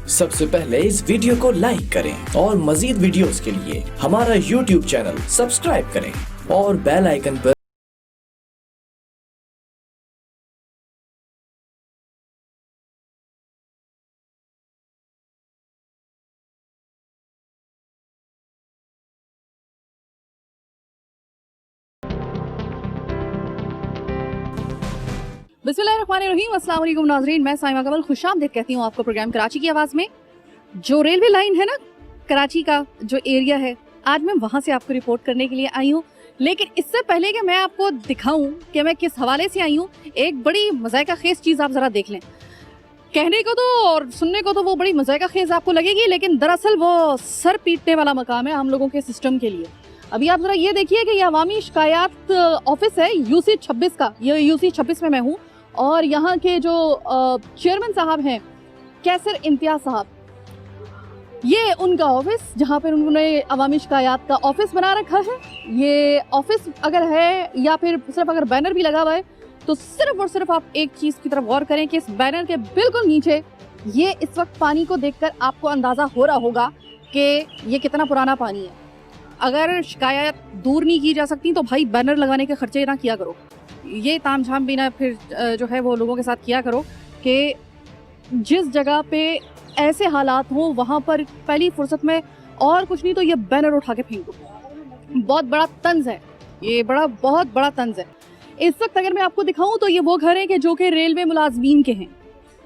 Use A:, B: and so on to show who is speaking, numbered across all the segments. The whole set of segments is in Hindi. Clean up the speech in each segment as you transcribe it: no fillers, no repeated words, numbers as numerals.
A: सबसे पहले इस वीडियो को लाइक करें और मजीद वीडियोस के लिए हमारा YouTube चैनल सब्सक्राइब करें और बेल आइकन पर।
B: बिस्मिल्लाहिर्रहमानिर्रहीम, अस्सलाम वालेकुम नाज़रीन। मैं साइमा कमल खुशामदीद कहती हूँ आपको प्रोग्राम कराची की आवाज़ में। जो रेलवे लाइन है ना, कराची का जो एरिया है, आज मैं वहाँ से आपको रिपोर्ट करने के लिए आई हूँ। लेकिन इससे पहले कि मैं आपको दिखाऊं कि मैं किस हवाले से आई हूँ, एक बड़ी मज़ाक़ा ख़ेज़ चीज़ आप ज़रा देख लें। कहने को तो और सुनने को तो वो बड़ी मज़ाक़ा ख़ेज़ आपको लगेगी, लेकिन दरअसल वो सर पीटने वाला मकाम है हम लोगों के सिस्टम के लिए। अभी आप ज़रा ये देखिए कि ये अवामी शिकायत ऑफिस है UC 26 का। ये UC 26 में मैं हूँ और यहाँ के जो चेयरमैन साहब हैं कैसर इम्तियाज़ साहब, ये उनका ऑफिस जहाँ पर उन्होंने अवामी शिकायत का ऑफिस बना रखा है। ये ऑफिस अगर है या फिर सिर्फ अगर बैनर भी लगा हुआ है तो सिर्फ और सिर्फ आप एक चीज़ की तरफ गौर करें कि इस बैनर के बिल्कुल नीचे ये इस वक्त पानी को देखकर आपको अंदाज़ा हो रहा होगा कि ये कितना पुराना पानी है। अगर शिकायत दूर नहीं की जा सकती तो भाई बैनर लगाने के खर्चे ना किया करो, ये ताम झाम भी ना फिर जो है वो लोगों के साथ किया करो कि जिस जगह पे ऐसे हालात हो वहाँ पर पहली फुर्सत में और कुछ नहीं तो ये बैनर उठा के फेंक दो। बहुत बड़ा तंज है ये, बहुत बड़ा तंज है। इस वक्त अगर मैं आपको दिखाऊं तो ये वो घर हैं कि जो कि रेलवे मुलाजमीन के हैं।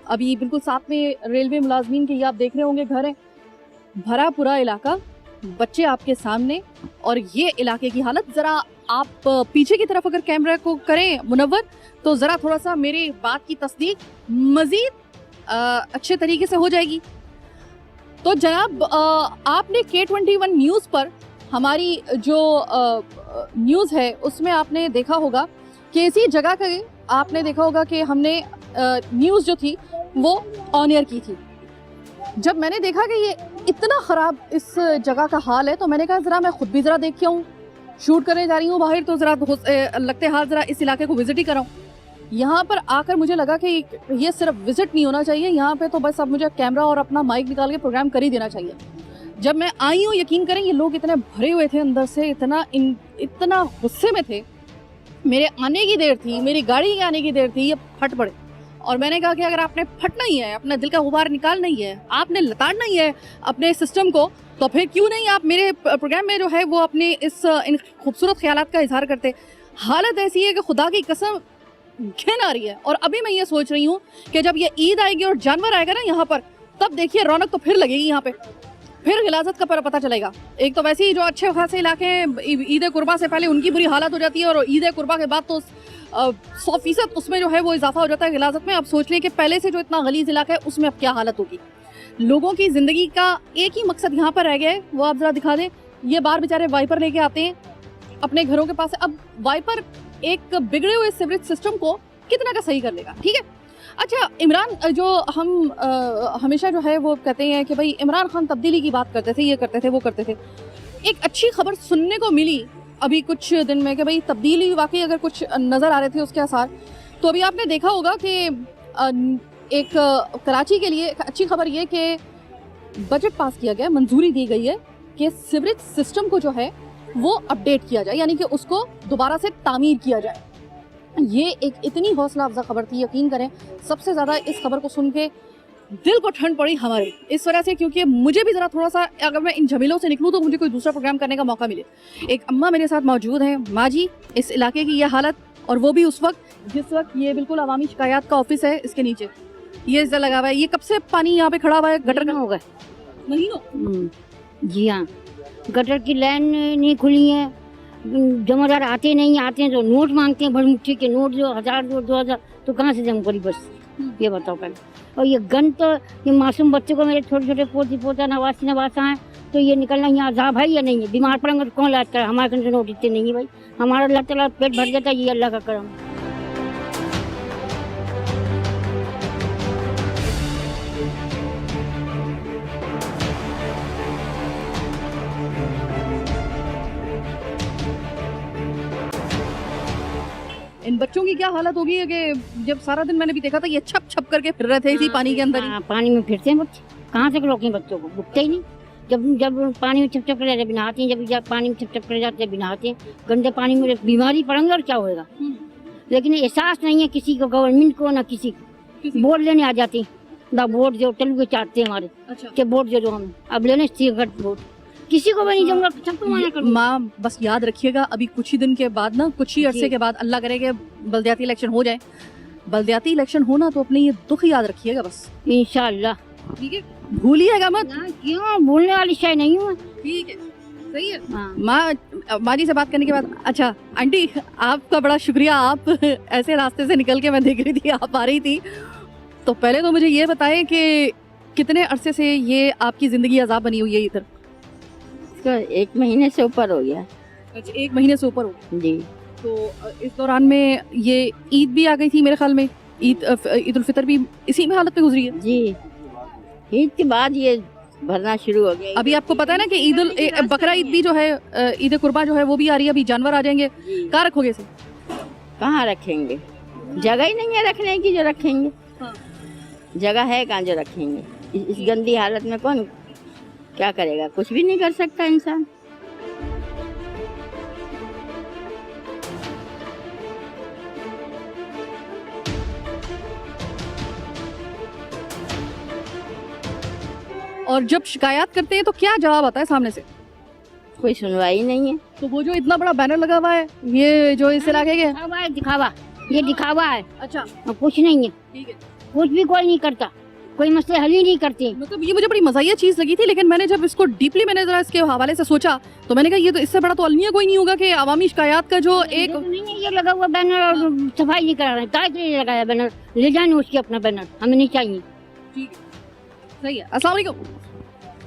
B: अभी बिल्कुल साथ में रेलवे मुलाजमीन के ये आप देख रहे होंगे घर है, भरा पूरा इलाका, बच्चे आपके सामने। और ये इलाके की हालत ज़रा आप पीछे की तरफ अगर कैमरा को करें मुनव्वर तो ज़रा थोड़ा सा मेरी बात की तस्दीक मज़ीद अच्छे तरीके से हो जाएगी। तो जनाब आपने K21 न्यूज़ पर हमारी जो न्यूज़ है उसमें आपने देखा होगा कि इसी जगह का आपने देखा होगा कि हमने न्यूज़ जो थी वो ऑन एयर की थी। जब मैंने देखा कि ये इतना ख़राब इस जगह का हाल है तो मैंने कहा ज़रा मैं ख़ुद भी ज़रा देख के आऊँ। शूट करने जा रही हूँ बाहर तो ज़रा लगते हाल ज़रा इस इलाके को विज़िट ही कराऊँ। यहाँ पर आकर मुझे लगा कि ये सिर्फ विज़िट नहीं होना चाहिए, यहाँ पे तो बस अब मुझे कैमरा और अपना माइक निकाल के प्रोग्राम कर ही देना चाहिए। जब मैं आई हूँ यकीन करें ये लोग इतने भरे हुए थे अंदर से, इतना गुस्से में थे। मेरे आने की देर थी, मेरी गाड़ी के आने की देर थी, ये फट पड़े। और मैंने कहा कि अगर आपने फटना ही है, अपना दिल का गुबार निकालना ही है, आपने लताड़ना ही है अपने सिस्टम को, तो फिर क्यों नहीं आप मेरे प्रोग्राम में जो है वो अपने इन खूबसूरत ख्यालात का इजहार करते। हालत ऐसी है कि खुदा की कसम घिन आ रही है। और अभी मैं ये सोच रही हूँ कि जब ये ईद आएगी और जानवर आएगा ना यहाँ पर, तब देखिए रौनक तो फिर लगेगी यहाँ पे, फिर गिलाजत का पता चलेगा। एक तो वैसे ही जो अच्छे खासे इलाके हैं ईद कुर्बा से पहले उनकी बुरी हालत हो जाती है और ईद कुर्बा के बाद तो 100% उसमें जो है वो इजाफा हो जाता है गिलाजत में। अब सोच लें कि पहले से जो इतना गलीज इलाका है उसमें अब क्या हालत होगी। लोगों की ज़िंदगी का एक ही मकसद यहाँ पर रह गया है, वो आप ज़रा दिखा दें। ये बाहर बेचारे वाइपर लेके आते हैं अपने घरों के पास। अब वाइपर एक बिगड़े हुए सीवरेज सिस्टम को कितना का सही कर लेगा, ठीक है। अच्छा, इमरान जो हम हमेशा जो है वो कहते हैं कि भाई इमरान खान तब्दीली की बात करते थे, ये करते थे, वो करते थे। एक अच्छी खबर सुनने को मिली अभी कुछ दिन में कि भाई तब्दीली वाकई अगर कुछ नज़र आ रहे थे उसके आसार। तो अभी आपने देखा होगा कि एक कराची के लिए एक अच्छी खबर ये कि बजट पास किया गया, मंजूरी दी गई है कि सीवरेज सिस्टम को जो है वो अपडेट किया जाए, यानी कि उसको दोबारा से तामीर किया जाए। ये एक इतनी हौसला अफजा खबर थी, यकीन करें सबसे ज़्यादा इस खबर को सुन के दिल को ठंड पड़ी हमारे इस वजह से, क्योंकि मुझे भी ज़रा थोड़ा सा अगर मैं इन झमेलों से निकलूँ तो मुझे कोई दूसरा प्रोग्राम करने का मौका मिले। एक अम्मा मेरे साथ मौजूद हैं, माँ जी, इस इलाके की यह हालत, और वो भी उस वक्त जिस वक्त ये बिल्कुल अवामी शिकायत का ऑफिस है, इसके नीचे ये इस लगा हुआ है। ये कब से पानी यहाँ पे खड़ा हुआ है? गटर का
C: हो गए
B: महीनों।
C: जी हाँ, गटर की लाइन नहीं खुली है, जमादार आते नहीं, आते हैं तो नोट मांगते हैं, भरमुट्ठी के नोट, जो 1000 नोट 2000, तो कहाँ से जमा करी बस, ये बताओ पहले। और ये गन तो ये मासूम बच्चे को, मेरे छोटे छोटे पोती पोता नवासी नवासा हैं, तो ये निकलना यहाँ अजाब है या नहीं है? बीमार पड़ेंगे तो कौन इलाज करे? हमारे कंट्री नोट इतने नहीं है भाई, हमारा अल्लाह ताला पेट भर जाता है, ये अल्लाह का करम।
B: इन बच्चों की क्या हालत होगी कि जब सारा दिन मैंने भी देखा था ये छप छप करके फिर रहे थे इसी पानी के अंदर ही।
C: पानी में फिरते हैं बच्चे। कहाँ तक रोकें बच्चों को, रुकते ही नहीं। जब जब पानी में छप कर जब नहाते हैं, जब पानी में छप कर जाते हैं नहाते हैं, गंदे पानी में बीमारी पड़ेंगे और क्या होएगा। लेकिन एहसास नहीं है किसी को, गवर्नमेंट को ना किसी को। वोट लेने आ जाते हैं ना, वोट जो टलुए चाटते हैं हमारे।
B: अच्छा।
C: के वोट जो हम अब लेने सिगरेट वोट किसी को भी नहीं दूंगा, सबको मना करूंगा।
B: माँ बस याद रखिएगा, अभी कुछ ही दिन के बाद ना, कुछ ही अरसे के बाद, अल्लाह करे कि बल्दियाती इलेक्शन हो जाए। बल्दियाती इलेक्शन होना तो अपने ये दुख याद रखिएगा बस,
C: इंशाल्लाह।
B: ठीक है, भूलिएगा मत।
C: ना क्यों, भूलने वाली शाय नहीं हूँ।
B: ठीक है, सही है।
C: हाँ।
B: माँ जी से बात करने के बाद, अच्छा आंटी आपका बड़ा शुक्रिया, आप ऐसे रास्ते से निकल के मैं देख रही थी आप आ रही थी। तो पहले तो मुझे ये बताएं कि कितने अरसे से ये आपकी जिंदगी अजाब बनी हुई है इधर?
C: इसका 1 महीने से ऊपर हो गया।
B: अच्छा, 1 महीने से ऊपर हो गया।
C: जी।
B: तो इस दौरान में ये ईद भी आ गई थी मेरे ख्याल में, ईद उल फितर भी इसी में हालत में गुजरी है।
C: जी, ईद के बाद ये भरना शुरू हो गया।
B: अभी आपको पता है ना कि बकरा ईद भी जो है, ईद कुर्बा जो है वो भी आ रही है, अभी जानवर आ जाएंगे। कहाँ रखोगे इसे?
C: कहाँ रखेंगे, जगह ही नहीं है रखने की जो रखेंगे।
B: हाँ।
C: जगह है कहाँ जो रखेंगे। इस गंदी हालत में कौन क्या करेगा, कुछ भी नहीं कर सकता इंसान।
B: और जब शिकायत करते हैं तो क्या जवाब आता है सामने से?
C: कोई सुनवाई नहीं है।
B: तो वो जो इतना बड़ा बैनर लगा हुआ है, ये जो इस इलाके के,
C: दिखावा है, दिखावा, ये दिखावा है
B: अच्छा
C: और कुछ नहीं है।
B: ठीक है,
C: कुछ भी कोई नहीं करता, कोई मसले हल ही नहीं करते।
B: मतलब ये मुझे बड़ी मज़ाहिया चीज़ लगी थी, लेकिन मैंने जब इसको डीपली मैंने जरा इसके हवाले से सोचा तो मैंने कहा ये तो इससे बड़ा तो अलमिया कोई नहीं होगा कि अवामी शिकायत का जो एक
C: नहीं है, ये लगा हुआ बैनर और सफाई नहीं करा रहे, काय के लिए लगाया बैनर, ले जाने उसके अपना बैनर, हमें नहीं चाहिए।
B: ठीक है, सही है। अस्सलाम वालेकुम।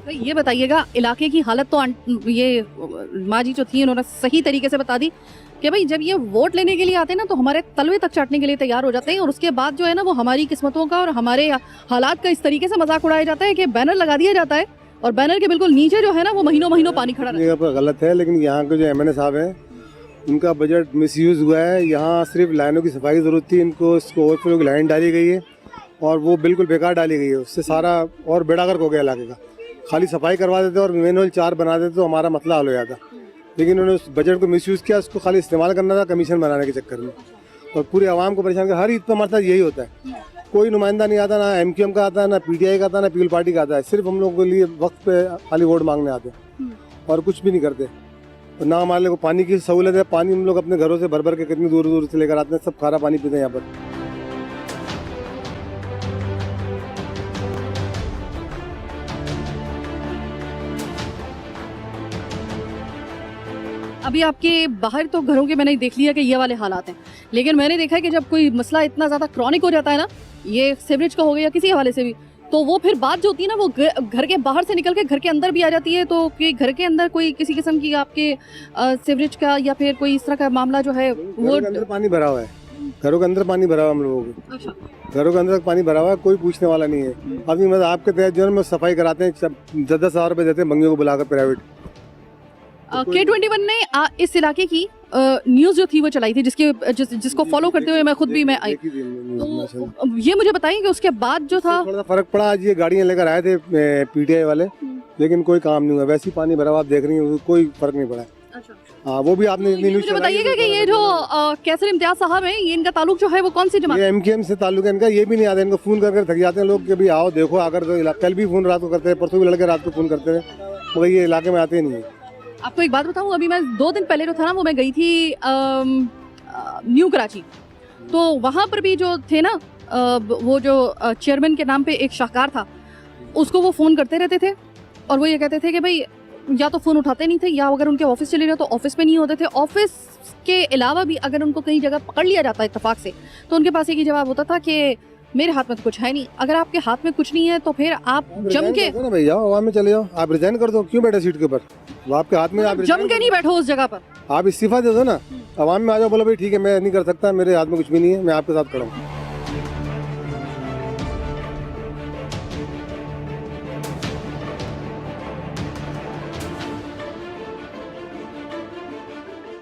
B: तो ये बताइएगा, इलाके की हालत तो ये माँ जी जो थी उन्होंने सही तरीके से बता दी कि भाई जब ये वोट लेने के लिए आते हैं ना तो हमारे तलवे तक चाटने के लिए तैयार हो जाते हैं, और उसके बाद जो है ना वो हमारी किस्मतों का और हमारे हालात का इस तरीके से मजाक उड़ाया जाता है कि बैनर लगा दिया जाता है और बैनर के बिल्कुल नीचे जो है ना वो महीनों महीनों पानी खड़ा रहता है।
D: ये गलत है, लेकिन यहाँ के जो एमएनए साहब हैं उनका बजट मिसयूज हुआ है। यहाँ सिर्फ लाइनों की सफाई की जरूरत थी, इनको इसको ओवरफ्लो की लाइन डाली गई है और वो बिल्कुल बेकार डाली गई है। उससे सारा और बेड़ागर्क हो गया इलाके का। खाली सफाई करवा देते और मैनुअल 4 बना देते तो हमारा मसला हल हो जाता, लेकिन उन्होंने उस बजट को मिसयूज़ किया, उसको खाली इस्तेमाल करना था कमीशन बनाने के चक्कर में, और पूरे आवाम को परेशान कर। हर ईद पर हमारे साथ यही होता है, कोई नुमाइंदा नहीं आता, ना एमक्यूएम का आता है, ना पीटीआई का आता है, ना पीपल पार्टी का आता है। सिर्फ हम लोगों के लिए वक्त पे खाली वोट मांगने आते हैं और कुछ भी नहीं करते। और ना हमारे को पानी की सहूलत है, पानी हम लोग अपने घरों से भर भर के कितनी दूर दूर से लेकर आते हैं, सब खारा पानी पीते हैं यहाँ पर।
B: अभी आपके बाहर तो घरों के मैंने देख लिया कि ये वाले हालात हैं, लेकिन मैंने देखा है कि जब कोई मसला इतना ज़्यादा क्रॉनिक हो जाता है ना, ये सीवरेज का हो गया या किसी हवाले से भी, तो वो फिर बात जो होती है ना वो घर के बाहर से निकल के घर के अंदर भी आ जाती है। तो कि घर के अंदर कोई किसी किस्म की आपके सीवरेज का या फिर कोई इस तरह का मामला जो है वो
D: अंदर पानी भरा हुआ है, घरों के अंदर पानी भरा हुआ हम लोगों को।
B: अच्छा,
D: घरों के अंदर पानी भरा हुआ है, कोई पूछने वाला नहीं है। अभी मतलब आपके तहत जो है में सफाई कराते हैं, 10,000 रुपये देते हैं बंगियों को बुलाकर प्राइवेट।
B: K21 ने इस इलाके की न्यूज़ जो थी वो चलाई थी, जिसको फॉलो करते हुए मैं खुद भी मैं आई। तो ये मुझे बताइए कि उसके बाद जो था
D: थोड़ा सा फर्क पड़ा। आज ये गाड़ियाँ लेकर आए थे पीटीआई वाले, लेकिन कोई काम नहीं हुआ। वैसे ही पानी भरा हुआ आप देख रही हैं, कोई फर्क नहीं पड़ा।
B: अच्छा,
D: हाँ, वो भी आपने
B: ये मुझे बताइएगा कि ये जो कैसर इम्तियाज साहब हैं, ये इनका ताल्लुक जो है वो कौन सी जमात?
D: ये एमकेएम से ताल्लुक है इनका। ये भी नहीं आता, इनको फोन करके थक जाते हैं लोग कि भाई आओ देखो आकर। तो कल भी फोन रात को करते हैं, परसों भी लड़के रात को फोन करते हैं, मगर ये इलाके में आते ही नहीं है।
B: आपको एक बात बताऊं, अभी मैं 2 दिन पहले जो था ना वो मैं गई थी न्यू कराची, तो वहाँ पर भी जो थे ना वो जो चेयरमैन के नाम पे एक शाहकार था, उसको वो फ़ोन करते रहते थे और वो ये कहते थे कि भाई या तो फ़ोन उठाते नहीं थे, या अगर उनके ऑफिस चले जाओ तो ऑफिस में नहीं होते थे। ऑफिस के अलावा भी अगर उनको कहीं जगह पकड़ लिया जाता है इत्तेफाक से, तो उनके पास एक ही जवाब होता था कि मेरे हाथ में तो कुछ है नहीं। अगर आपके हाथ में कुछ नहीं है तो फिर आप जम के
D: ना भाई जाओ आवाम में चले जाओ, आप रिजाइन कर दो। क्यों बैठे सीट के ऊपर? वो आपके हाथ में, आप
B: जम के नहीं बैठो उस जगह पर,
D: आप इस्तीफा दे दो ना, आवाम में आ जाओ, बोलो भाई ठीक है मैं नहीं कर सकता, मेरे हाथ में कुछ भी नहीं है, मैं आपके साथ खड़ा हूँ।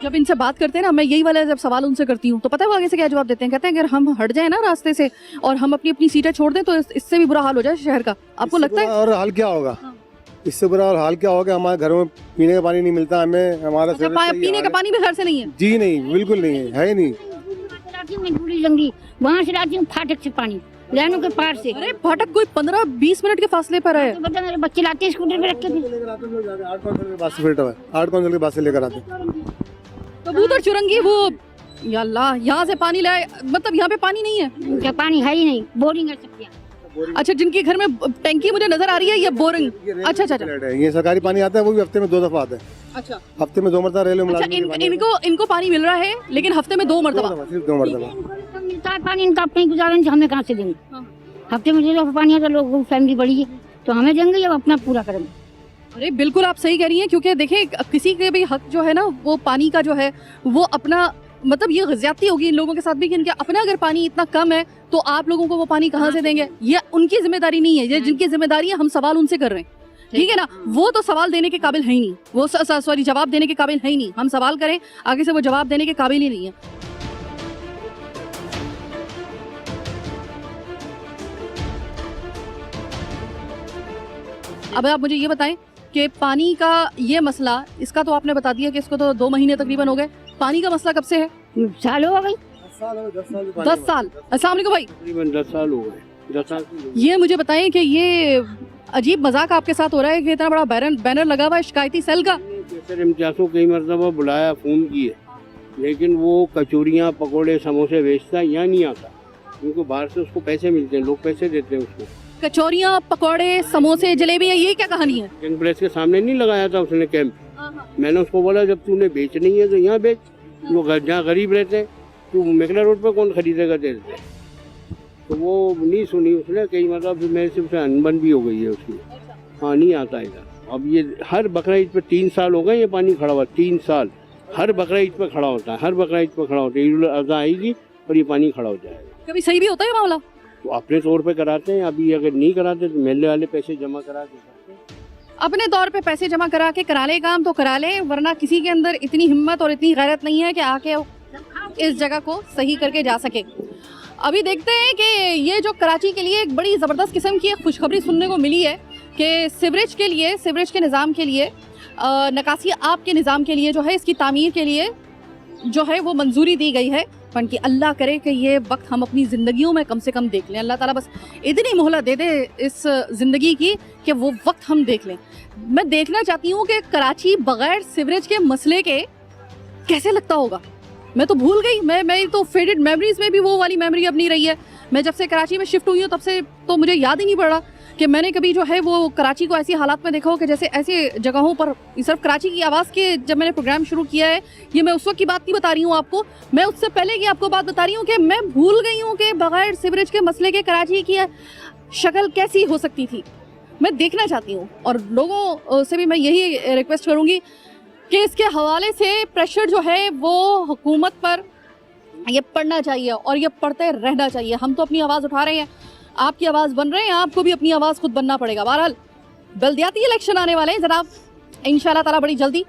B: जब इनसे बात करते हैं ना, मैं यही वाला जब सवाल उनसे करती हूँ तो पता है वो आगे से क्या जवाब देते हैं? कहते हैं अगर हम हट जाए ना रास्ते से और हम अपनी अपनी सीटें छोड़ दें तो इससे भी बुरा हाल हो जाए शहर का। आपको लगता है?
D: और हाल क्या होगा?
B: हाँ।
D: इससे बुरा और हाल क्या होगा? हमारे घरों में पीने का पानी नहीं मिलता हमें, हमारा
B: अच्छा, पीने का पानी भी घर से नहीं है?
D: जी नहीं, बिल्कुल नहीं है ही नहीं।
C: मैं जंगली वहाँ से लाती हूँ फाटक से पानी, लाइनों के पार से।
B: अरे फाटक कोई 15-20 मिनट के फासले पर है।
C: तो बता, मेरे बच्चे लाते हैं स्कूटर पे रख के।
D: 8 कौंसल के बस से लेकर आते।
B: कबूतर चुरंगी वो, या अल्लाह, यहाँ से पानी लाए, मतलब यहाँ पे पानी नहीं है?
C: क्या पानी है ही नहीं, बोरिंग कर सकते हैं।
B: अच्छा, जिनके घर में टैंकी मुझे नजर आ रही है, ये बोरिंग। अच्छा अच्छा अच्छा।
D: ये सरकारी पानी आता है, वो भी हफ्ते में 2 दफा आता है।
B: अच्छा,
D: हफ्ते में 2 मरतबा रेलवे
B: अच्छा, इनको पानी मिल रहा है लेकिन हफ्ते में 2 मरतबा।
D: सिर्फ 2 मरतबा
C: इनको मिलता है पानी, इनका अपने गुजारा हमें कहाँ से देंगे?
B: हाँ।
C: हफ्ते में 2 दफा पानी आता है, लोग फैमिली बड़ी है तो हमें देंगे या अपना पूरा करेंगे?
B: अरे बिल्कुल आप सही कह रही हैं, क्योंकि देखिए किसी के भी हक जो है ना, वो पानी का जो है वो अपना, मतलब ये ज्यादती होगी इन लोगों के साथ भी कि इनके अपना अगर पानी इतना कम है तो आप लोगों को वो पानी कहाँ से देंगे? ये उनकी जिम्मेदारी नहीं है, ये जिनकी जिम्मेदारी है, हम सवाल उनसे कर रहे हैं, ठीक है ना? वो तो सवाल देने के काबिल है ही नहीं, वो सॉरी जवाब देने के काबिल है ही नहीं। हम सवाल करें आगे से, वो जवाब देने के काबिल ही नहीं है। अब आप मुझे ये बताएं कि पानी का ये मसला, इसका तो आपने बता दिया कि इसको तो 2 महीने तकरीबन हो गए। पानी का मसला कब से है?
C: साल हो गई,
B: 10 साल। अस्सलाम वालेकुम भाई।
E: तकरीबन 10 साल हो गए, 10 साल
B: ये मुझे बताएं कि ये अजीब मजाक आपके साथ हो रहा है कि इतना बड़ा बैनर लगा हुआ है शिकायती सेल का।
E: सर इम्तियाज़ को कई मरतबा बुलाया, फ़ोन किए, लेकिन वो कचौरियाँ पकोड़े समोसे बेचता है, यहाँ नहीं आता, क्योंकि बाहर से उसको पैसे मिलते हैं, लोग पैसे देते हैं उसको।
B: कचौरियाँ पकौड़े समोसे जलेबी, ये क्या कहानी है?
E: किंग प्रेस के सामने नहीं लगाया था उसने कैंप। मैंने उसको बोला जब तूने बेचनी है तो यहाँ बेच, वो जहाँ गरीब रहते हैं, तू मेकला रोड पर कौन खरीदेगा तेरे से? तो वो नहीं सुनी उसने, कई मतलब मेरे से उससे अनबन भी हो गई है उसकी। हाँ, नहीं आता इधर। अब ये हर बकरा ईद पर 3 साल हो गए ये पानी खड़ा हुआ, 3 साल हर बकरा ईद पर खड़ा होता है, हर बकरा ईद पर खड़ा होता है। ईद उल अज़हा आएगी और ये पानी खड़ा हो जाएगा।
B: कभी सही भी होता है मामला?
E: तो अपने तौर पे कराते हैं, अभी अगर नहीं कराते तो मेले वाले पैसे जमा करा के करते हैं।
B: अपने तौर पे पैसे जमा करा के करा ले काम तो करा ले, वरना किसी के अंदर इतनी हिम्मत और इतनी गैरत नहीं है कि आके इस जगह को सही करके जा सके। अभी देखते हैं कि ये जो कराची के लिए एक बड़ी ज़बरदस्त किस्म की खुशखबरी सुनने को मिली है कि सीवरेज के लिए, सीवरेज के निज़ाम के लिए, नकासी आब के निज़ाम के लिए जो है, इसकी तामीर के लिए जो है वो मंजूरी दी गई है। पर कि अल्लाह करे कि ये वक्त हम अपनी ज़िंदगियों में कम से कम देख लें। अल्लाह ताला बस इतनी मोहलत दे दे इस ज़िंदगी की कि वो वक्त हम देख लें। मैं देखना चाहती हूँ कि कराची बगैर सीवरेज के मसले के कैसे लगता होगा। मैं तो भूल गई, मैं तो फेडेड मेमोरीज में भी वो वाली मेमोरी अब नहीं रही है। मैं जब से कराची में शिफ्ट हुई हूँ तब से तो मुझे याद ही नहीं पड़ रहा कि मैंने कभी जो है वो कराची को ऐसी हालात में देखा हो कि जैसे ऐसे जगहों पर। सिर्फ कराची की आवाज़ के जब मैंने प्रोग्राम शुरू किया है, ये मैं उस वक्त की बात नहीं बता रही हूँ आपको, मैं उससे पहले की आपको बात बता रही हूँ कि मैं भूल गई हूँ कि बगैर सीवरेज के मसले के कराची की शक्ल कैसी हो सकती थी। मैं देखना चाहती हूँ और लोगों से भी मैं यही रिक्वेस्ट करूँगी कि इसके हवाले से प्रेशर जो है वो हुकूमत पर ये पड़ना चाहिए और ये पड़ते रहना चाहिए। हम तो अपनी आवाज़ उठा रहे हैं, आपकी आवाज़ बन रहे हैं, आपको भी अपनी आवाज़ खुद बनना पड़ेगा। बहरहाल बल्दियाती इलेक्शन आने वाले हैं जनाब, इंशाल्लाह ताला बड़ी जल्दी,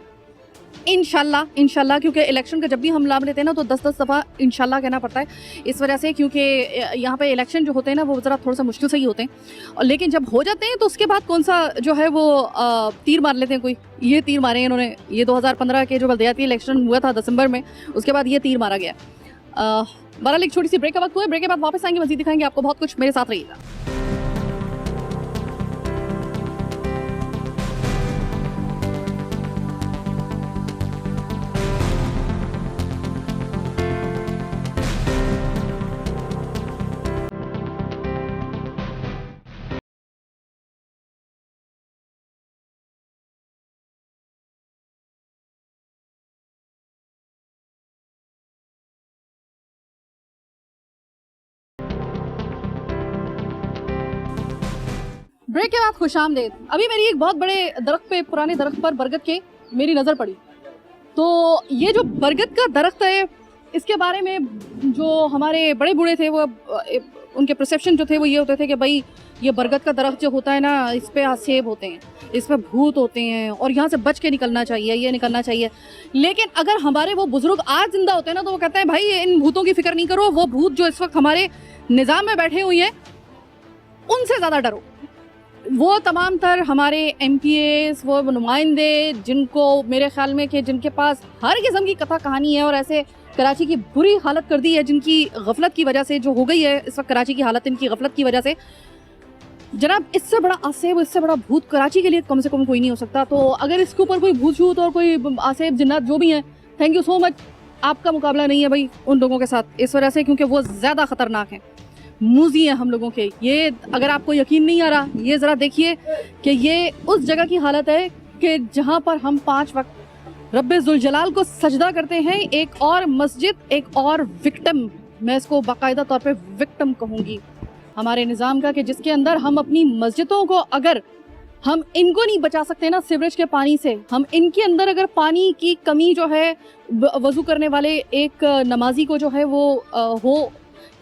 B: इंशाल्लाह, क्योंकि इलेक्शन का जब भी हम नाम लेते हैं ना तो 10-10 दफ़ा इंशाल्लाह कहना पड़ता है, इस वजह से क्योंकि यहाँ पे इलेक्शन जो होते हैं ना वो ज़रा थोड़ा सा मुश्किल से ही होते हैं। और लेकिन जब हो जाते हैं तो उसके बाद कौन सा जो है वो तीर मार लेते हैं। कोई ये तीर मारे इन्होंने, ये 2015 के जो बल्दियाती इलेक्शन हुआ था दिसंबर में, उसके बाद ये तीर मारा गया। बहरहाल एक छोटी सी ब्रेक का वक्त हुआ है, ब्रेक के बाद वापस आएंगे, मज़ीद दिखाएंगे आपको बहुत कुछ। मेरे साथ रहिएगा। ब्रेक के बाद खुशामदीद। अभी मेरी एक बहुत बड़े दरख्त पे, पुराने दरख्त पर बरगद के मेरी नज़र पड़ी। तो ये जो बरगद का दरख्त है, इसके बारे में जो हमारे बड़े बूढ़े थे वो उनके परसेप्शन जो थे वो ये होते थे कि भाई ये बरगद का दरख्त जो होता है ना, इस पे सेब होते हैं, इसमें भूत होते हैं और यहाँ से बच के निकलना चाहिए, ये निकलना चाहिए। लेकिन अगर हमारे वो बुजुर्ग आज जिंदा होते हैं ना, तो वो कहते हैं भाई इन भूतों की फिक्र नहीं करो, वो भूत जो इस वक्त हमारे निज़ाम में बैठे हुए हैं उनसे ज़्यादा डरो। वो तमाम तर हमारे MPAs, वो नुमाइंदे जिनको मेरे ख्याल में कि जिनके पास हर किस्म की कथा कहानी है और ऐसे कराची की बुरी हालत कर दी है, जिनकी गफलत की वजह से जो हो गई है इस वक्त कराची की हालत, इनकी गफलत की वजह से। जनाब, इससे बड़ा आसेब, इससे बड़ा भूत कराची के लिए कम से कम कोई नहीं हो सकता। तो अगर इसके ऊपर कोई भूत छूत और कोई आसेब जिन्नात जो भी हैं, थैंक यू सो मच, आपका मुकाबला नहीं है भाई उन लोगों के साथ, इस वजह से क्योंकि वो ज़्यादा ख़तरनाक हैं, मूजी हैं हम लोगों के। ये अगर आपको यकीन नहीं आ रहा, ये ज़रा देखिए कि ये उस जगह की हालत है कि जहाँ पर हम 5 वक्त रब्बे जुल जलाल को सजदा करते हैं। एक और मस्जिद, एक और विक्टिम, मैं इसको बाकायदा तौर पे विक्टिम कहूँगी हमारे निज़ाम का, कि जिसके अंदर हम अपनी मस्जिदों को, अगर हम इनको नहीं बचा सकते ना सीवरेज के पानी से, हम इनके अंदर अगर पानी की कमी जो है वज़ू करने वाले एक नमाजी को जो है वो हो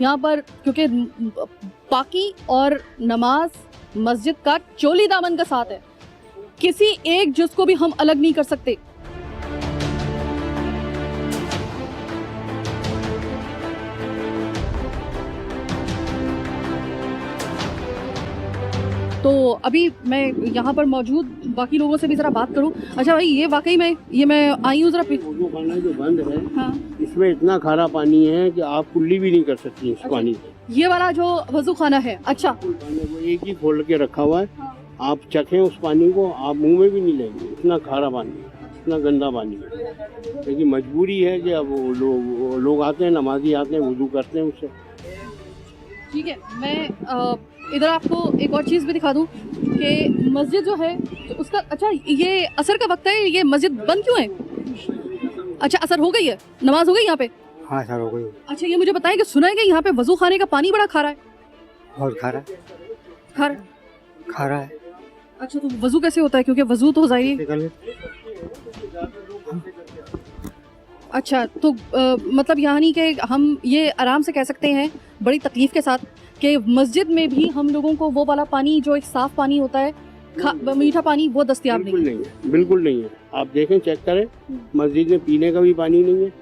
B: यहाँ पर, क्योंकि बाकी और नमाज मस्जिद का चोली दामन का साथ है, किसी एक जुज़ को भी हम अलग नहीं कर सकते। तो अभी मैं यहाँ पर मौजूद बाकी लोगों से भी ज़रा बात करूँ। अच्छा भाई, ये वाकई में ये मैं आई हूँ ज़रा
E: वजू खाना जो बंद है,
B: हाँ,
E: इसमें इतना खारा पानी है कि आप कुल्ली भी नहीं कर सकती इस पानी से।
B: ये वाला जो वजू खाना है, अच्छा,
E: वो एक ही खोल के रखा हुआ है, आप चखें उस पानी को, आप मुंह में भी नहीं लेंगे, इतना खारा पानी है, इतना गंदा पानी है। लेकिन मजबूरी है कि अब लोग आते हैं, नमाजी आते हैं, वजू करते हैं उससे।
B: ठीक है, मैं इधर आपको एक और चीज़ भी दिखा दूं कि मस्जिद जो है तो उसका, अच्छा ये असर का वक्त है, ये मस्जिद बंद क्यों है? अच्छा, असर हो गई है, नमाज हो गई यहाँ पे?
F: हाँ सर, हो गई।
B: अच्छा, ये मुझे बताएं कि सुना है कि यहाँ पे वजू खाने का पानी बड़ा खारा है।
F: और खारा
B: खारा
F: खारा है।
B: अच्छा, तो वजू कैसे होता है? क्योंकि वजू तो ज़ाहिर। अच्छा, तो मतलब यानी कि हम ये आराम से कह सकते हैं बड़ी तकलीफ के साथ कि मस्जिद में भी हम लोगों को वो वाला पानी जो एक साफ पानी होता है, मीठा पानी, वो दस्तयाब
E: बिल्कुल नहीं है, बिल्कुल नहीं है। आप देखें, चेक करें, मस्जिद में पीने का भी पानी नहीं है।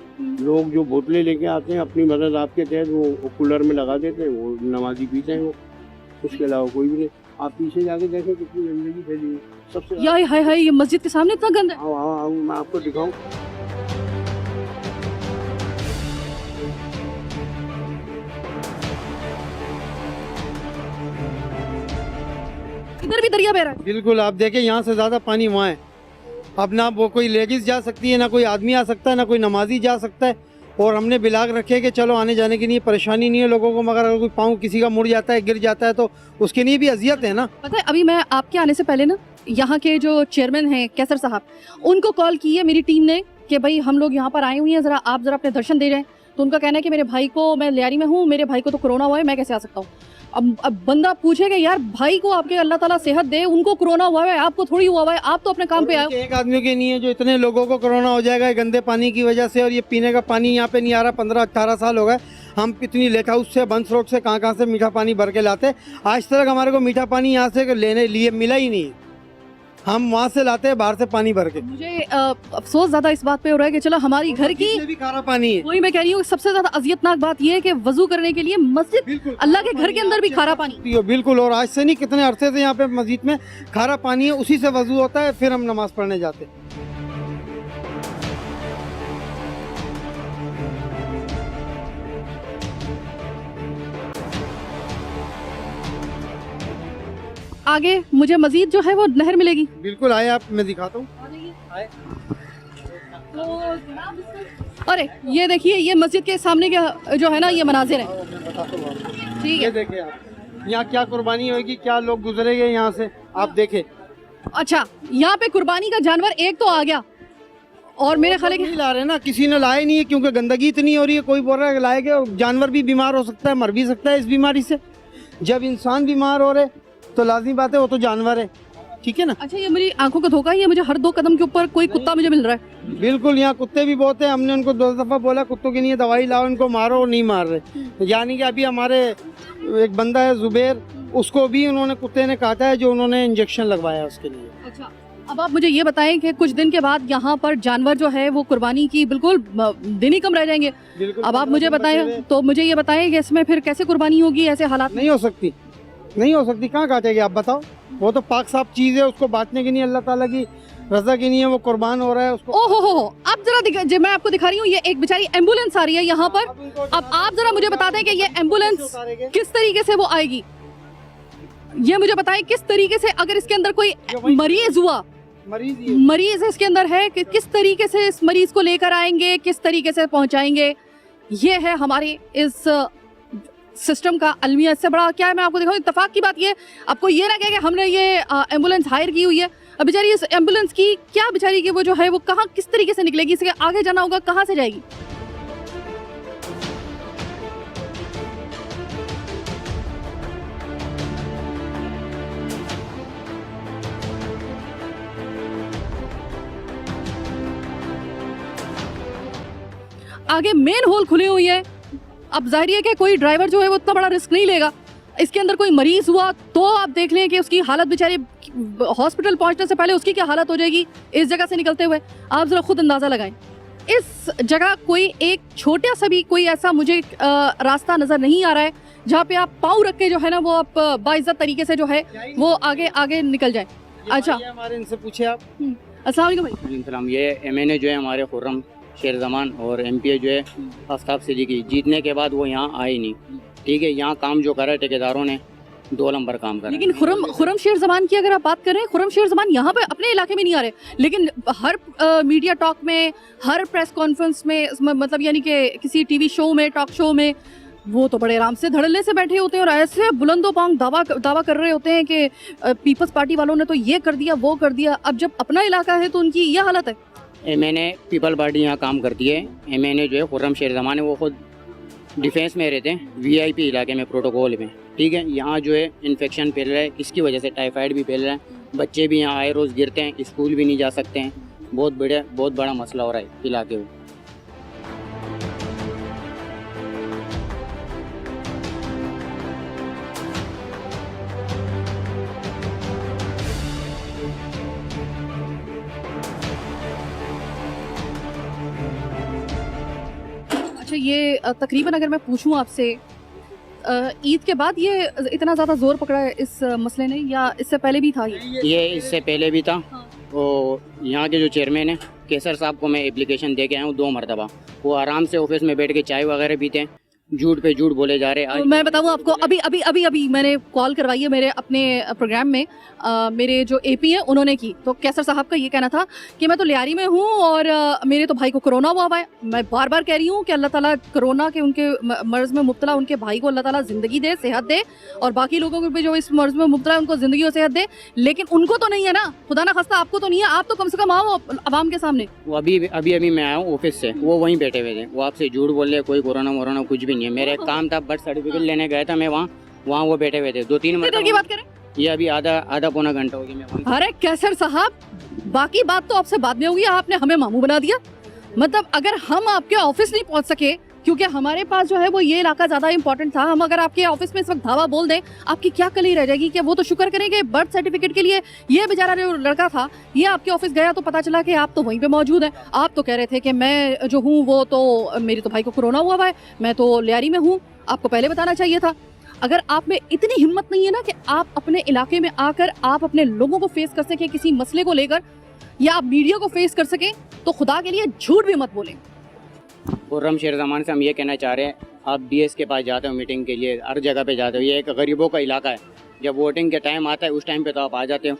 E: लोग जो बोतलें लेके आते हैं अपनी मदद आपके तहत, वो कूलर में लगा देते हैं, वो नमाजी पीते हैं, वो उसके अलावा कोई भी नहीं। आप पीछे जाके देखें कितनी गंदगी फैली है सबसे।
B: यार हाय हाय, ये मस्जिद के सामने इतना गंदा है।
E: हाँ, मैं आपको दिखाऊं।
B: इधर भी दरिया बह रहा है।
F: बिल्कुल, आप देखें यहाँ से ज़्यादा पानी वहाँ है। अब ना वो कोई लेडीज़ जा सकती है, ना कोई आदमी आ सकता है, ना कोई नमाजी जा सकता है। और हमने बिलाग रखे कि चलो आने जाने के लिए परेशानी नहीं है लोगों को, मगर अगर कोई पाँव किसी का मुड़ जाता है, गिर जाता है, तो उसके लिए भी अजियत है ना।
B: पता है, अभी मैं आपके आने से पहले ना यहाँ के जो चेयरमैन हैं कैसर साहब, उनको कॉल की है मेरी टीम ने कि भाई हम लोग यहाँ पर आए हुए हैं, ज़रा आप ज़रा अपने दर्शन दे रहे हैं। तो उनका कहना है कि मेरे भाई को, मैं लियारी में हूँ, मेरे भाई को तो कोरोना हुआ है, मैं कैसे आ सकता हूँ? अब बंदा पूछेगा यार, भाई को आपके अल्लाह ताला सेहत दे, उनको कोरोना हुआ है, आपको थोड़ी हुआ है, आप तो अपने काम पे आए हो।
F: एक आदमी के नहीं है जो इतने लोगों को कोरोना हो जाएगा गंदे पानी की वजह से। और ये पीने का पानी यहाँ पे नहीं आ रहा, 15-18 साल हो गए। हम इतनी लेक हाउस से, बंस रोड से कहाँ से मीठा पानी भर के लाते, आज तक हमारे को मीठा पानी यहाँ से लेने लिए मिला ही नहीं। हम वहाँ से लाते हैं बाहर से पानी भर के।
B: मुझे अफसोस ज्यादा इस बात पे हो रहा है कि चलो हमारी घर की
F: भी खारा पानी है।
B: वही मैं कह रही हूँ, सबसे ज्यादा अजियतनाक बात यह है कि वजू करने के लिए मस्जिद, अल्लाह के घर के अंदर भी खारा पानी।
F: बिल्कुल, और आज से नहीं, कितने अरसे से यहाँ पे मस्जिद में खारा पानी है, उसी से वजू होता है, फिर हम नमाज पढ़ने जाते हैं।
B: आगे मुझे मजीद जो है वो नहर मिलेगी।
F: बिल्कुल, आए आप, मैं दिखाता हूँ।
B: अरे ये देखिए, ये मस्जिद के सामने के जो है ना, ये मनाजिर है। ठीक
F: ये
B: है,
F: देखिए आप, यहाँ क्या कुर्बानी होगी, क्या लोग गुजरेंगे यहाँ से, आप देखें।
B: अच्छा, यहाँ पे कुर्बानी का जानवर एक तो आ गया, और मेरे ख्याल है
F: नहीं ला रहे ना, किसी ने लाए नहीं है, क्योंकि गंदगी इतनी हो रही है। कोई बोल रहा है लाएंगे, और जानवर भी बीमार हो सकता है, मर भी सकता है इस बीमारी से। जब इंसान बीमार हो रहे तो लाजमी बात है, वो तो जानवर है, ठीक है ना।
B: अच्छा, ये मेरी आंखों का धोखा है, ये मुझे हर 2 कदम के ऊपर कोई कुत्ता मुझे मिल रहा है।
F: बिल्कुल, यहाँ कुत्ते भी बहुत हैं। हमने उनको 2 दफ़ा बोला कुत्तों के लिए दवाई लाओ, इनको मारो, नहीं मार रहे। यानी कि अभी हमारे एक बंदा है जुबैर, उसको भी उन्होंने कुत्ते ने काटा है, जो उन्होंने इंजेक्शन लगवाया है उसके लिए।
B: अच्छा, अब आप मुझे ये बताएं कि कुछ दिन के बाद यहाँ पर जानवर जो है वो कुर्बानी की बिल्कुल दिन ही कम रह जाएंगे। अब आप मुझे बताएं, तो मुझे ये बताएं कि इसमें फिर कैसे कुर्बानी होगी ऐसे हालात में?
F: नहीं हो सकती, नहीं हो सकती, कहाँ काटेगी आप बताओ? वो तो पाक साफ चीज है, उसको बांटने की नहीं, अल्लाह ताला की रजा की नहीं है, वो कुर्बान हो रहा है उसको।
B: ओ हो, अब जरा मैं आपको दिखा रही हूँ, ये एक बेचारी एम्बुलेंस आ रही है यहाँ पर। अब आप जरा मुझे बता दें कि ये एम्बुलेंस किस तरीके से वो आएगी, ये मुझे बताएं किस तरीके से, अगर इसके अंदर कोई मरीज हुआ, मरीज इसके अंदर है, कि किस तरीके से इस मरीज को लेकर आएंगे, किस तरीके से पहुंचाएंगे, ये है हमारे इस सिस्टम का अलमिया। इससे बड़ा क्या है मैं आपको दिखाऊं। इत्तेफाक की बात ये, आपको ये ना कहे कि हमने ये एम्बुलेंस हायर की हुई है। अब बेचारी इस एम्बुलेंस की क्या, बेचारी की वो जो है वो कहाँ किस तरीके से निकलेगी, इसके आगे जाना होगा, कहाँ से जाएगी? आगे मेन होल खुली हुई है। अब जाहिर है कि कोई ड्राइवर जो है वो इतना बड़ा रिस्क नहीं लेगा। इसके अंदर कोई मरीज हुआ तो आप देख लें कि उसकी हालत, बेचारे हॉस्पिटल पहुंचने से पहले उसकी क्या हालत हो जाएगी इस जगह से निकलते हुए। आप जरा खुद अंदाजा लगाएं। इस जगह कोई एक छोटा सा भी कोई ऐसा मुझे रास्ता नजर नहीं आ रहा है जहाँ पे आप पाँव रख के जो है ना वो आप बाइज्जत तरीके से जो है वो आगे आगे निकल जाए। अच्छा,
F: हमारे इनसे पूछे आप।
B: अस्सलाम वालेकुम भाई।
G: सलाम। ये MNA जो है हमारे खुर्रम शेर जमान और MPA जो है आफ्ताब सिद्दीकी, जीतने के बाद वो यहाँ आए नहीं। ठीक है, यहाँ काम जो करा है ठेकेदारों ने 2 नंबर काम करा।
B: लेकिन खुर्रम शेर जमान की अगर आप बात करें, खुर्रम शेर जमान यहाँ पे अपने इलाके में नहीं आ रहे, लेकिन हर मीडिया टॉक में, हर प्रेस कॉन्फ्रेंस में, मतलब यानी कि किसी टीवी शो में, टॉक शो में, वो तो बड़े आराम से धड़ल्ले से बैठे होते हैं और ऐसे बुलंदो पांग दावा कर रहे होते हैं कि पीपल्स पार्टी वालों ने तो ये कर दिया, वो कर दिया। अब जब अपना इलाका है तो उनकी ये हालत है।
G: MNA पीपल पार्टी यहाँ काम करती है। MNA जो है खुर्रम शेर जमान है, वो खुद डिफेंस में रहते हैं, VIP इलाके में, प्रोटोकॉल में। ठीक है, यहाँ जो है इन्फेक्शन फैल रहा है, इसकी वजह से टाइफाइड भी फैल रहा है, बच्चे भी यहाँ आए रोज़ गिरते हैं, स्कूल भी नहीं जा सकते हैं। बहुत बड़ा मसला हो रहा है इलाके में।
B: अच्छा, ये तकरीबन अगर मैं पूछूं आपसे, ईद के बाद ये इतना ज़्यादा जोर पकड़ा है इस मसले ने, या इससे पहले भी था?
G: ये इससे पहले भी था। और यहाँ के जो चेयरमैन है केसर साहब को मैं एप्लीकेशन दे के आया हूँ 2 मरतबा। वो आराम से ऑफिस में बैठ के चाय वगैरह पीते हैं, झूठ पे झूठ बोले जा रहे हैं।
B: मैं बताऊँ आपको, अभी मैंने कॉल करवाई है मेरे अपने प्रोग्राम में, मेरे जो AP हैं उन्होंने की, तो कैसर साहब का ये कहना था कि मैं तो लियारी में हूँ और मेरे तो भाई को कोरोना हुआ है। मैं बार बार कह रही हूँ कि अल्लाह ताला कोरोना के, उनके मर्ज में मुब्तला उनके भाई को अल्लाह ताला ज़िंदगी दे, सेहत दे, और बाकी लोगों को भी जो इस मर्ज में मुब्तला है उनको ज़िंदगी और सेहत दे। लेकिन उनको तो नहीं है ना, खुदा ना खास्ता आपको तो नहीं है, आप तो कम से कम आओ आवाम के सामने।
G: वो अभी मैं आया हूँ ऑफिस से, वो वहीं बैठे हुए थे, वो आपसे झूठ बोल रहे, कोई कोरोना वोरोना कुछ भी नहीं है। मेरा एक काम था, बर्थ सर्टिफिकेट लेने गया था मैं, वहाँ वो बैठे हुए थे 2-3 मिनट
B: की बात करें,
G: ये अभी आधा पौना घंटा हो गया मैं वहाँ।
B: अरे कैसर साहब, बाकी बात तो आपसे बाद में होगी, आपने हमें मामू बना दिया। मतलब अगर हम आपके ऑफिस नहीं पहुंच सके क्योंकि हमारे पास जो है वो ये इलाका ज्यादा इंपॉर्टेंट था, हम अगर आपके ऑफिस में इस वक्त धावा बोल दें, आपकी क्या कली रह जाएगी? कि वो तो शुक्र करेंगे बर्थ सर्टिफिकेट के लिए ये बेचारा जो लड़का था ये आपके ऑफिस गया तो पता चला कि आप तो वहीं पे मौजूद हैं। आप तो कह रहे थे कि मैं जो हूँ वो तो, मेरे तो भाई को कोरोना हुआ है, मैं तो लियारी में हूँ, आपको पहले बताना चाहिए था। अगर आप में इतनी हिम्मत नहीं है ना कि आप अपने इलाके में आकर आप अपने लोगों को फेस कर सके किसी मसले को लेकर, या आप मीडिया को फेस कर सके, तो खुदा के लिए झूठ भी मत बोलें।
G: खुर्रम शेर जमान से हम ये कहना चाह रहे हैं, आप DS के पास जाते हो मीटिंग के लिए, हर जगह पे जाते हो, ये एक गरीबों का इलाका है। जब वोटिंग के टाइम आता है उस टाइम पे तो आप आ जाते हो।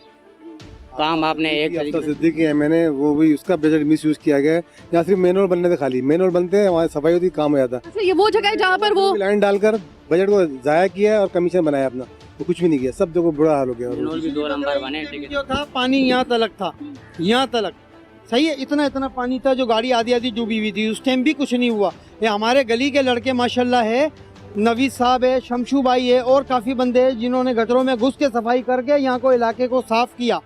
G: काम आपने एक
D: सिद्दीकी MNA, वो भी उसका बजट मिस यूज किया गया है। यहाँ सिर्फ मेन रोड बनने थे, खाली मेन रोड बनते हैं, वहाँ सफाई होती, काम हो जाता।
B: अच्छा, ये वो जगह है जहाँ पर वो
D: लाइन डालकर बजट को जाया किया है और कमीशन बनाया अपना, तो कुछ भी नहीं किया, सब जगह बुरा हाल हो गया।
G: भी 2 नंबर बने।
F: जो था पानी यहाँ तलक था, यहाँ तलक सही है, इतना पानी था जो गाड़ी आधी डूबी हुई थी, उस टाइम भी कुछ नहीं हुआ। ये हमारे गली के लड़के माशाल्लाह है, नवीद साहब है, शमशू भाई है और काफ़ी बंदे हैं जिन्होंने गटरों में घुस के सफाई करके यहाँ को इलाके को साफ किया।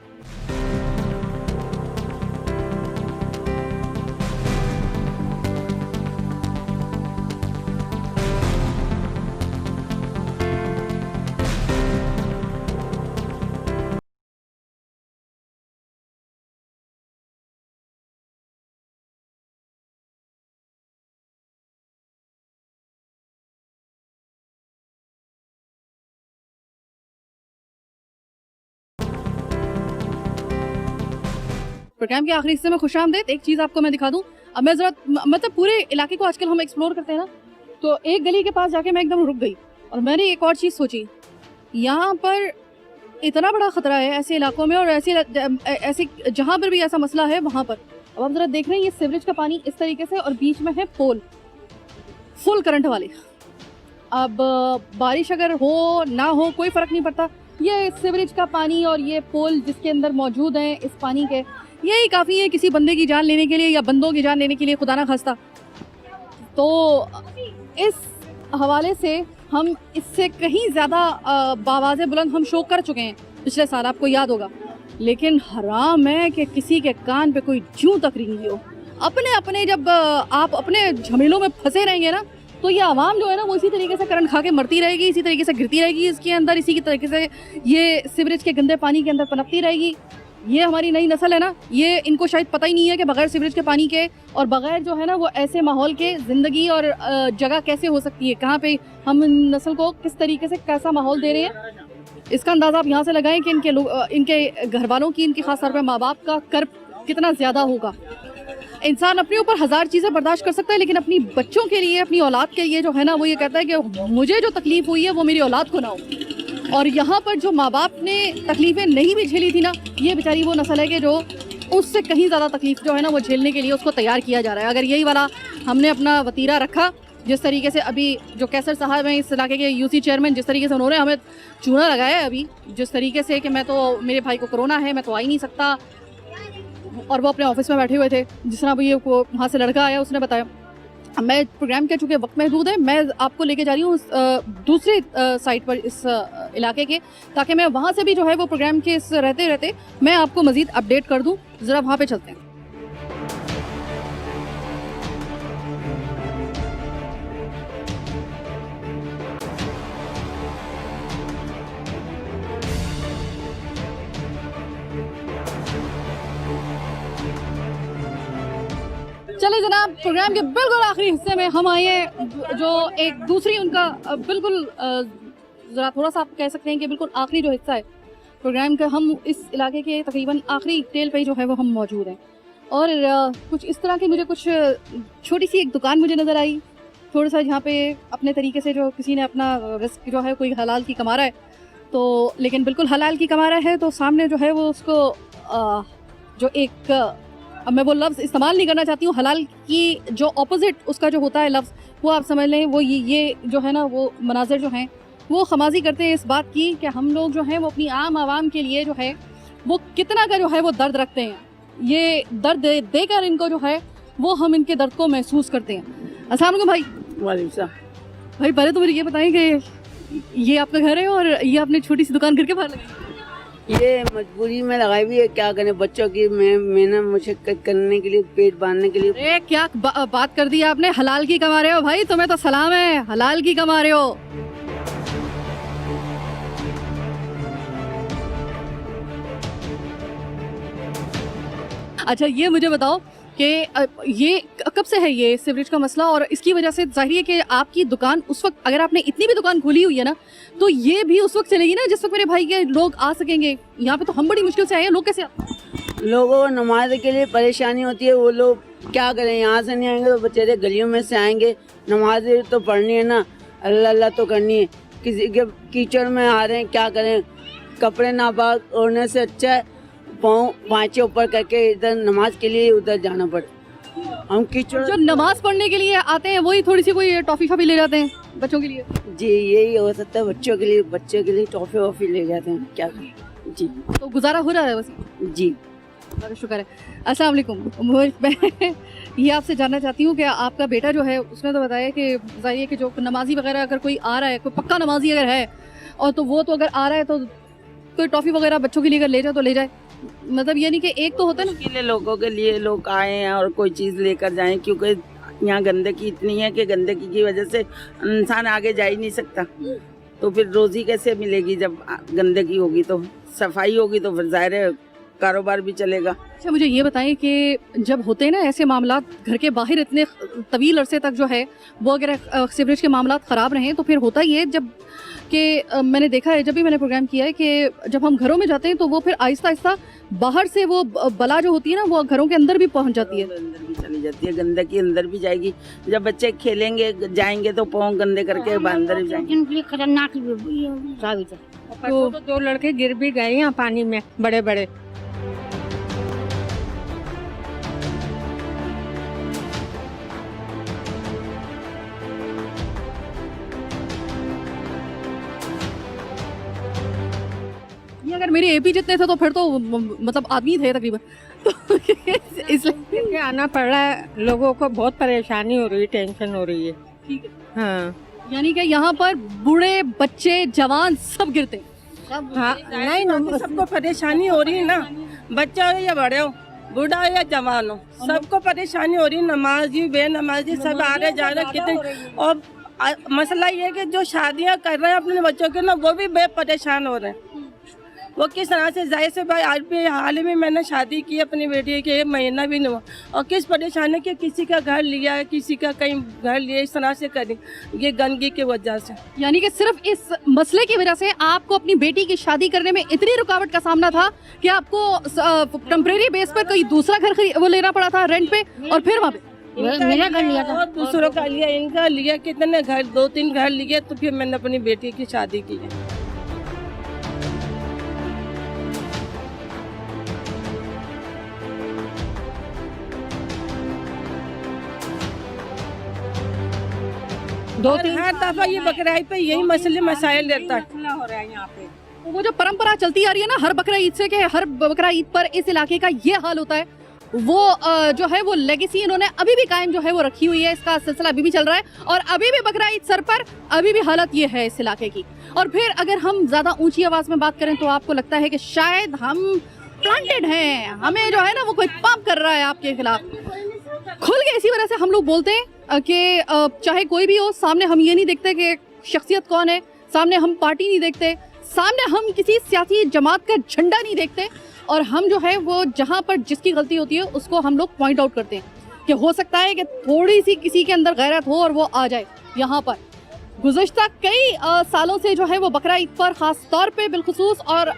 B: प्रोग्राम के आखिरी हिस्से में खुशामदीद। एक चीज़ आपको मैं दिखा दूं, अब मैं ज़रा मतलब पूरे इलाके को आजकल हम एक्सप्लोर करते हैं ना, तो एक गली के पास जाके मैं एकदम रुक गई और मैंने एक और चीज़ सोची, यहाँ पर इतना बड़ा ख़तरा है ऐसे इलाकों में और ऐसे जहाँ पर भी ऐसा मसला है वहाँ पर। अब आप ज़रा देख रहे हैं ये सीवरेज का पानी इस तरीके से और बीच में है पोल फुल करंट वाले। अब बारिश अगर हो ना हो कोई फ़र्क नहीं पड़ता, ये सीवरेज का पानी और ये पोल जिसके अंदर मौजूद हैं इस पानी के, यही काफ़ी है किसी बंदे की जान लेने के लिए या बंदों की जान लेने के लिए, खुदा ना खास्ता। तो इस हवाले से हम इससे कहीं ज़्यादा बावाज़े बुलंद हम शो कर चुके हैं पिछले साल, आपको याद होगा। लेकिन हराम है कि किसी के कान पे कोई जूं तक रिंगी हो। अपने अपने जब आप अपने झमेलों में फंसे रहेंगे ना, तो ये आवाम जो है ना वो इसी तरीके से करंट खा के मरती रहेगी, इसी तरीके से गिरती रहेगी इसके अंदर, इसी की तरीके से ये सीवरेज के गंदे पानी के अंदर पनपती रहेगी। ये हमारी नई नस्ल है ना, ये इनको शायद पता ही नहीं है कि बगैर सीवरेज के पानी के और बगैर जो है ना वो ऐसे माहौल के ज़िंदगी और जगह कैसे हो सकती है, कहाँ पे हम नस्ल को किस तरीके से कैसा माहौल दे रहे हैं। इसका अंदाज़ा आप यहाँ से लगाएं कि इनके घर वालों की, इनकी खास तौर पर माँ बाप का कर्ब कितना ज़्यादा होगा। इंसान अपने ऊपर हज़ार चीज़ें बर्दाश्त कर सकता है, लेकिन अपनी बच्चों के लिए, अपनी औलाद के लिए जो है ना वो ये कहता है कि मुझे जो तकलीफ़ हुई है वो मेरी औलाद को ना हो। और यहाँ पर जो माँ बाप ने तकलीफ़ें नहीं भी झेली थी ना, ये बेचारी वो नस्ल है कि जो उससे कहीं ज़्यादा तकलीफ़ जो है ना वो झेलने के लिए उसको तैयार किया जा रहा है। अगर यही वाला हमने अपना वतीरा रखा, जिस तरीके से अभी जो कैसर साहब हैं इस इलाके के यूसी चेयरमैन, जिस तरीके से उन्होंने हमें चूना लगाया है अभी, जिस तरीके से कि मैं तो, मेरे भाई को कोरोना है, मैं तो आ ही नहीं सकता, और वो अपने ऑफिस में बैठे हुए थे, जिस तरह वो ये वहाँ से लड़का आया उसने बताया। मैं प्रोग्राम के चूँकि वक्त महदूद है, मैं आपको लेके जा रही हूँ दूसरी साइड पर इस इलाके के, ताकि मैं वहाँ से भी जो है वो प्रोग्राम के इस रहते रहते मैं आपको मज़ीद अपडेट कर दूँ। ज़रा वहाँ पे चलते हैं। चले जनाब, प्रोग्राम के बिल्कुल आखिरी हिस्से में हम आए हैं, जो एक दूसरी उनका बिल्कुल ज़रा थोड़ा सा आप कह सकते हैं कि बिल्कुल आखिरी जो हिस्सा है प्रोग्राम का। हम इस इलाके के तकरीबन आखिरी टेल पे जो है वो हम मौजूद हैं, और कुछ इस तरह की मुझे कुछ छोटी सी एक दुकान मुझे नज़र आई, थोड़ा सा जहाँ पे अपने तरीके से जो किसी ने अपना रिस्क जो है कोई हलाल की कमा रहा है, तो लेकिन बिल्कुल हलाल की कमा रहा है, तो सामने जो है वो उसको जो एक, अब मैं वो लफ्ज़ इस्तेमाल नहीं करना चाहती हूँ, हलाल की जो ऑपोजिट उसका जो होता है लफ्ज़, वो आप समझ लें, वो ये जो है ना वो मनाज़र जो हैं वो खमाजी करते हैं इस बात की कि हम लोग जो हैं वो अपनी आम आवाम के लिए जो है वो कितना का जो है वो दर्द रखते हैं। ये दर्द देकर इनको जो है वो हम इनके दर्द को महसूस करते हैं। अस्सलाम वालेकुम भाई।
H: वालेकुम सलाम।
B: भाई पहले तो मुझे ये बताएं कि ये आपका घर है और ये आपने छोटी सी दुकान घर के बाहर लगाई?
H: ये मजबूरी में लगाई हुई है, क्या करें, बच्चों की मेहनत मुशक्कत करने के लिए, पेट बांधने के लिए।
B: अरे क्या बात कर दी आपने, हलाल की कमा रहे हो भाई, तुम्हें तो सलाम है, हलाल की कमा रहे हो। अच्छा ये मुझे बताओ कि ये कब से है ये सीवरेज का मसला, और इसकी वजह से जाहिर है कि आपकी दुकान उस वक्त, अगर आपने इतनी भी दुकान खोली हुई है ना, तो ये भी उस वक्त चलेगी ना जिस वक्त मेरे भाई के लोग आ सकेंगे। यहाँ पे तो हम बड़ी मुश्किल से आए हैं, लोग कैसे आते?
H: लोगों को नमाज के लिए परेशानी होती है, वो लोग क्या करें, यहाँ से नहीं आएंगे तो बेचारे गलियों में से आएंगे। नमाज तो पढ़नी है ना, अल्लाह अल्लाह तो करनी है, किसी के कीचड़ में आ रहे हैं, क्या करें, कपड़े नापाक होने से अच्छा है पाँव पाँचे ऊपर करके इधर नमाज के लिए उधर जाना पड़ता। हम कीचड़,
B: जो नमाज पढ़ने के लिए आते हैं वही थोड़ी सी कोई टॉफी शॉफी ले जाते हैं बच्चों के लिए।
H: जी यही हो सकता है, बच्चों के लिए टॉफी वॉफी ले जाते हैं, क्या करें जी।
B: तो गुजारा हो रहा है बस
H: जी,
B: बड़ा शुक्र है। अस्सलाम वालेकुम। मैं ये आपसे जानना चाहती हूँ कि आपका बेटा जो है उसने तो बताया कि जाहिर है कि जो नमाजी वगैरह अगर कोई आ रहा है, कोई पक्का नमाजी अगर है, और तो वो तो अगर आ रहा है तो कोई टॉफ़ी वगैरह बच्चों के लिए अगर ले जाए तो ले जाए, मतलब ये नहीं कि एक तो होता है ना
H: के लिए लोगों के लिए लोग आए हैं और कोई चीज़ लेकर जाएं, क्योंकि यहाँ गंदगी इतनी है कि गंदगी की वजह से इंसान आगे जा ही नहीं सकता। तो फिर रोज़ी कैसे मिलेगी जब गंदगी होगी, तो सफाई होगी तो फिर ज़ाहिर है कारोबार भी चलेगा।
B: अच्छा, मुझे ये बताएं कि जब होते हैं ना ऐसे मामला, घर के बाहर इतने तवील अरसे तक जो है वो अगर सीवरेज के मामला ख़राब रहें तो फिर होता ही है जब कि मैंने देखा है, जब भी मैंने प्रोग्राम किया है कि जब हम घरों में जाते हैं तो वो फिर आहिस्ता आहिस्ता बाहर से वो बला जो होती है ना वो घरों के अंदर भी पहुंच जाती है,
H: अंदर भी चली जाती है, गंदगी अंदर भी जाएगी। जब बच्चे खेलेंगे जाएंगे तो पाँव गंदे करके अंदर भी जाएंगे।
C: इनके लिए खतरनाक साबित है।
I: तो 2 लड़के गिर भी गए यहाँ पानी में, बड़े बड़े।
B: ये अगर मेरे एपी जितने थे तो फिर तो मतलब आदमी थे तकरीबन। तो इसलिए
I: इसलिए आना पड़ रहा है, लोगों को बहुत परेशानी हो रही है, टेंशन हो रही है।
B: ठीक है,
I: हाँ
B: यानी कि यहाँ पर बूढ़े बच्चे जवान सब गिरते हैं।
I: हाँ, नहीं सबको परेशानी हो रही है ना, बच्चा हो या बड़े हो, बूढ़ा हो या जवान हो, सबको परेशानी हो रही है। नमाजी बेनमाजी सब आ रहे जा रहे कितने। और मसला ये है कि जो शादियाँ कर रहे हैं अपने बच्चों के ना, वो भी बे परेशान हो रहे हैं। वो किस तरह से, जाहिर से भाई आज भी हाल ही में मैंने शादी की अपनी बेटी के 1 महीना भी नहीं हुआ, और किस परेशानी के किसी का घर लिया है, किसी का कहीं घर लिया, इस तरह से करी ये गंदगी की वजह से।
B: यानी कि सिर्फ इस मसले की वजह से आपको अपनी बेटी की शादी करने में इतनी रुकावट का सामना था कि आपको टेम्परेरी बेस पर कोई दूसरा घर वो लेना पड़ा था रेंट पे, और फिर वहाँ पे
C: मेरा घर लिया था,
I: और दूसरों का लिया, इनका लिया, कितने घर 2-3 घर लिए, तो फिर मैंने अपनी बेटी की शादी की है। हर दफा ये बकराई पे यही मसले मसाइल रहता है। हो रहा है यहाँ पे।
B: तो वो जो परंपरा चलती आ रही है ना हर बकरा ईद से, कि हर बकरा ईद पर इस इलाके का ये हाल होता है, वो जो है वो लेगेसी इन्होंने अभी भी कायम जो है वो रखी हुई है। इसका सिलसिला अभी भी चल रहा है और अभी भी बकरा ईद सर पर अभी भी हालत ये है इस इलाके की। और फिर अगर हम ज्यादा ऊंची आवाज में बात करें तो आपको लगता है कि शायद हम प्लांटेड हैं, हमें जो है ना वो कोई पंप कर रहा है आपके खिलाफ खुल के। इसी वजह से हम लोग बोलते हैं कि चाहे कोई भी हो, सामने हम ये नहीं देखते कि शख्सियत कौन है, सामने हम पार्टी नहीं देखते, सामने हम किसी सियासी जमात का झंडा नहीं देखते, और हम जो है वो जहाँ पर जिसकी गलती होती है उसको हम लोग पॉइंट आउट करते हैं कि हो सकता है कि थोड़ी सी किसी के अंदर गैरत हो और वो आ जाए यहाँ पर। गुज़श्ता कई सालों से जो है वो बकरा ईद पर ख़ास तौर पे बिलखुसूस और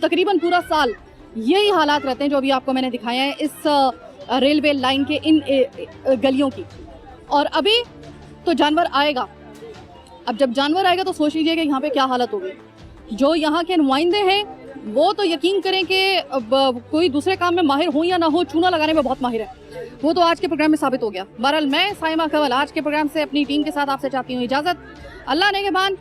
B: तकरीबन पूरा साल यही हालात रहते हैं जो अभी आपको मैंने दिखाया है इस रेलवे लाइन के इन गलियों की। और अभी तो जानवर आएगा, अब जब जानवर आएगा तो सोच लीजिए कि यहाँ पे क्या हालत होगी। जो यहाँ के नुमाइंदे हैं वो तो यकीन करें कि कोई दूसरे काम में माहिर हो या ना हो, चूना लगाने में बहुत माहिर है, वो तो आज के प्रोग्राम में साबित हो गया। बहरहाल मैं साइमा कंवल आज के प्रोग्राम से अपनी टीम के साथ आपसे चाहती हूँ इजाज़त। अल्लाह ने के बाद।